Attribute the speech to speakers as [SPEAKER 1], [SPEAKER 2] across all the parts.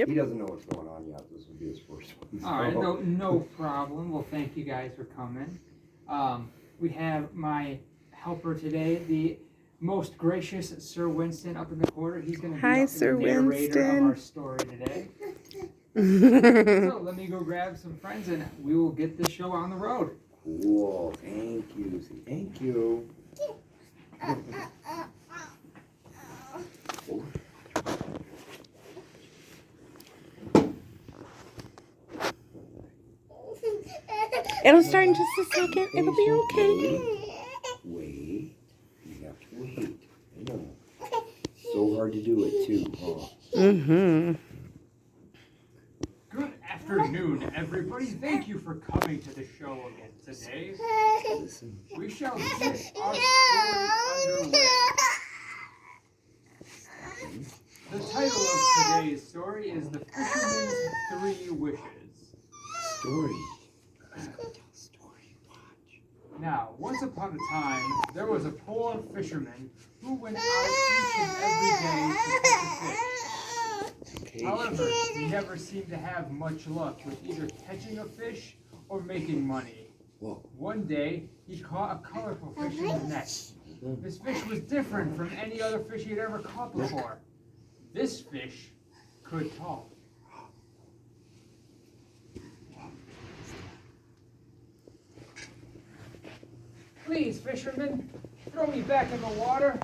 [SPEAKER 1] He doesn't know what's going on yet. This will be his first one.
[SPEAKER 2] All right, no problem. Well, thank you guys for coming. We have my helper today, the most gracious Sir Winston up in the corner. He's going to be the narrator of our story today. So let me go grab some friends and we will get this show on the road.
[SPEAKER 1] Cool. Thank you. Thank you.
[SPEAKER 3] It'll start in just a second. It'll be okay.
[SPEAKER 1] Wait. You have to wait. I know. So hard to do it too, huh?
[SPEAKER 3] Mm-hmm.
[SPEAKER 2] Good afternoon, everybody. Thank you for coming to the show again today.
[SPEAKER 1] Listen.
[SPEAKER 2] We shall get our story underway. The title of today's story is The Fisherman's Three Wishes.
[SPEAKER 1] Story.
[SPEAKER 2] Now, once upon a time, there was a poor fisherman who went out each and every day to catch a fish. However, he never seemed to have much luck with either catching a fish or making money. One day, he caught a colorful fish in his net. This fish was different from any other fish he had ever caught before. This fish could talk. Please, fisherman, throw me back in the water.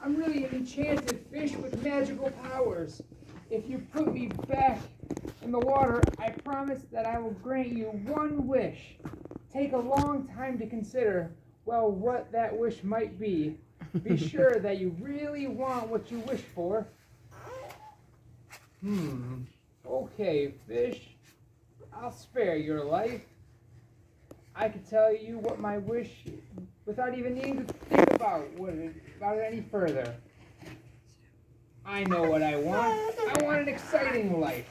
[SPEAKER 2] I'm really an enchanted fish with magical powers. If you put me back in the water, I promise that I will grant you one wish. Take a long time to consider, well, what that wish might be. Be sure that you really want what you wish for. Okay, fish. I'll spare your life. I could tell you what my wish without even needing to think about it any further. I know what I want. I want an exciting life.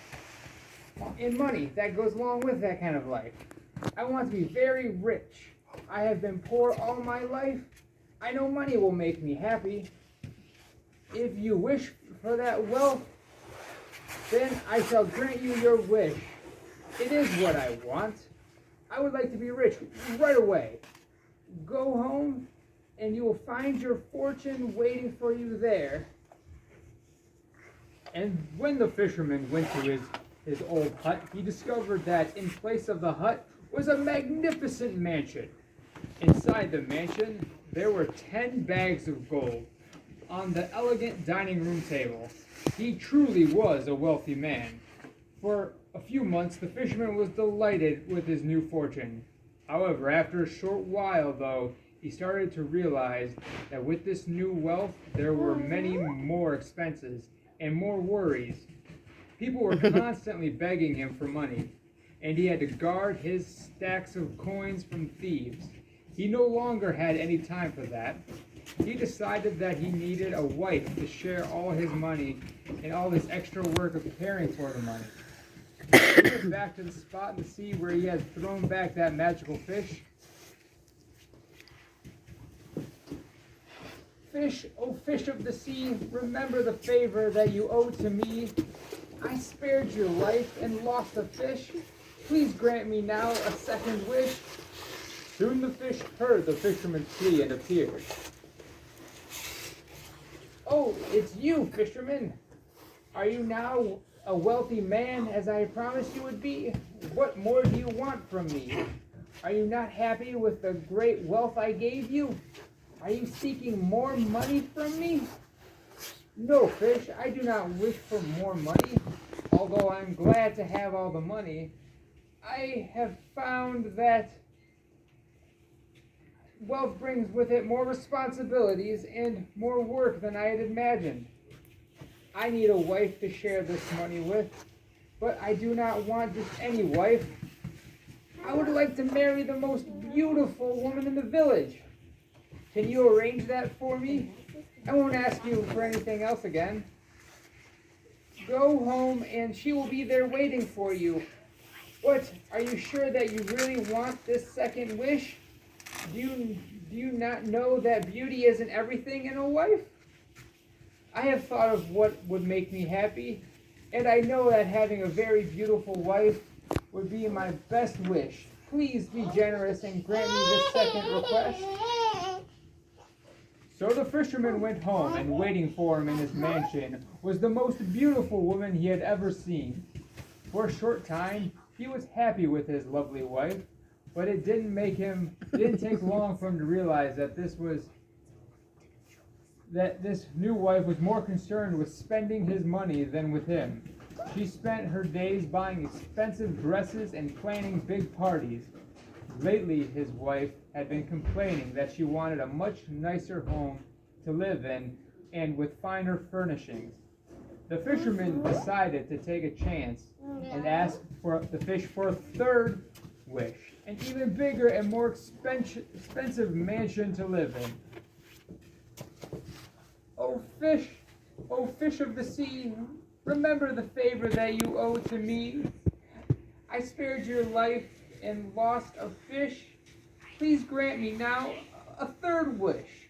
[SPEAKER 2] And money that goes along with that kind of life. I want to be very rich. I have been poor all my life. I know money will make me happy. If you wish for that wealth, then I shall grant you your wish. It is what I want. I would like to be rich right away. Go home and you will find your fortune waiting for you there. And when the fisherman went to his old hut, he discovered that in place of the hut was a magnificent mansion. Inside the mansion, there were 10 bags of gold on the elegant dining room table. He truly was a wealthy man. For a few months, the fisherman was delighted with his new fortune. However, after a short while, though, he started to realize that with this new wealth, there were many more expenses and more worries. People were constantly begging him for money, and he had to guard his stacks of coins from thieves. He no longer had any time for that. He decided that he needed a wife to share all his money and all this extra work of caring for the money. He went back to the spot in the sea where he had thrown back that magical fish. Fish, oh fish of the sea, remember the favor that you owe to me. I spared your life and lost a fish. Please grant me now a second wish. Soon the fish heard the fisherman's plea and appeared. Oh, it's you, fisherman. Are you now a wealthy man, as I promised you would be? What more do you want from me? Are you not happy with the great wealth I gave you? Are you seeking more money from me? No, fish, I do not wish for more money, although I'm glad to have all the money. I have found that wealth brings with it more responsibilities and more work than I had imagined. I need a wife to share this money with, but I do not want just any wife. I would like to marry the most beautiful woman in the village. Can you arrange that for me? I won't ask you for anything else again. Go home and she will be there waiting for you. What? Are you sure that you really want this second wish? Do you not know that beauty isn't everything in a wife? I have thought of what would make me happy, and I know that having a very beautiful wife would be my best wish. Please be generous and grant me this second request." So the fisherman went home, and waiting for him in his mansion was the most beautiful woman he had ever seen. For a short time, he was happy with his lovely wife, but it didn't take long for him to realize that this new wife was more concerned with spending his money than with him. She spent her days buying expensive dresses and planning big parties. Lately, his wife had been complaining that she wanted a much nicer home to live in and with finer furnishings. The fisherman decided to take a chance and asked the fish for a third wish, an even bigger and more expensive mansion to live in. "Oh fish of the sea, remember the favor that you owe to me. I spared your life and lost a fish. Please grant me now a third wish."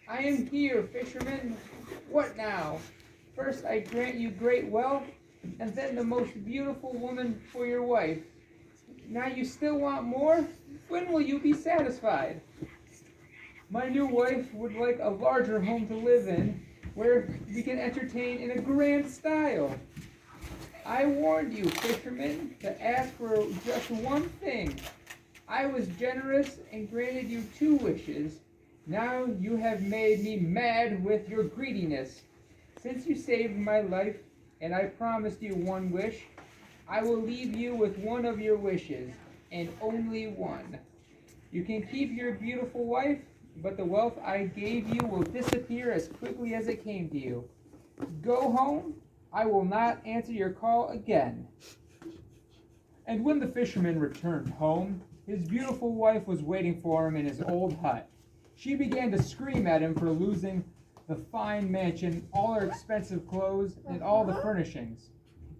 [SPEAKER 2] "I am here, fisherman. What now? First I grant you great wealth, and then the most beautiful woman for your wife. Now you still want more? When will you be satisfied?" "My new wife would like a larger home to live in, where we can entertain in a grand style. I warned you, fisherman, to ask for just one thing. I was generous and granted you 2 wishes. Now you have made me mad with your greediness. Since you saved my life, and I promised you 1 wish, I will leave you with one of your wishes, and only one. You can keep your beautiful wife, but the wealth I gave you will disappear as quickly as it came to you. Go home. I will not answer your call again." And when the fisherman returned home, his beautiful wife was waiting for him in his old hut. She began to scream at him for losing the fine mansion, all her expensive clothes, and all the furnishings.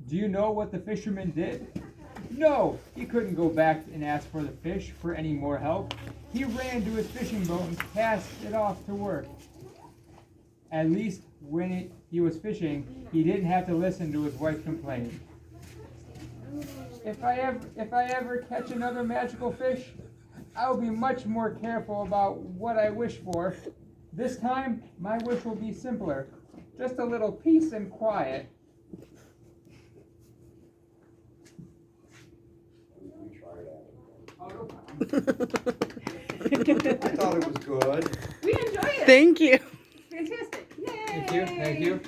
[SPEAKER 2] Do you know what the fisherman did? No, he couldn't go back and ask for the fish for any more help. He ran to his fishing boat and cast it off to work. At least when he was fishing, he didn't have to listen to his wife complain. If I ever catch another magical fish, I'll be much more careful about what I wish for. This time, my wish will be simpler, just a little peace and quiet."
[SPEAKER 1] I thought it was good.
[SPEAKER 4] We enjoy it.
[SPEAKER 3] Thank you.
[SPEAKER 4] Fantastic. Yay.
[SPEAKER 2] Thank you.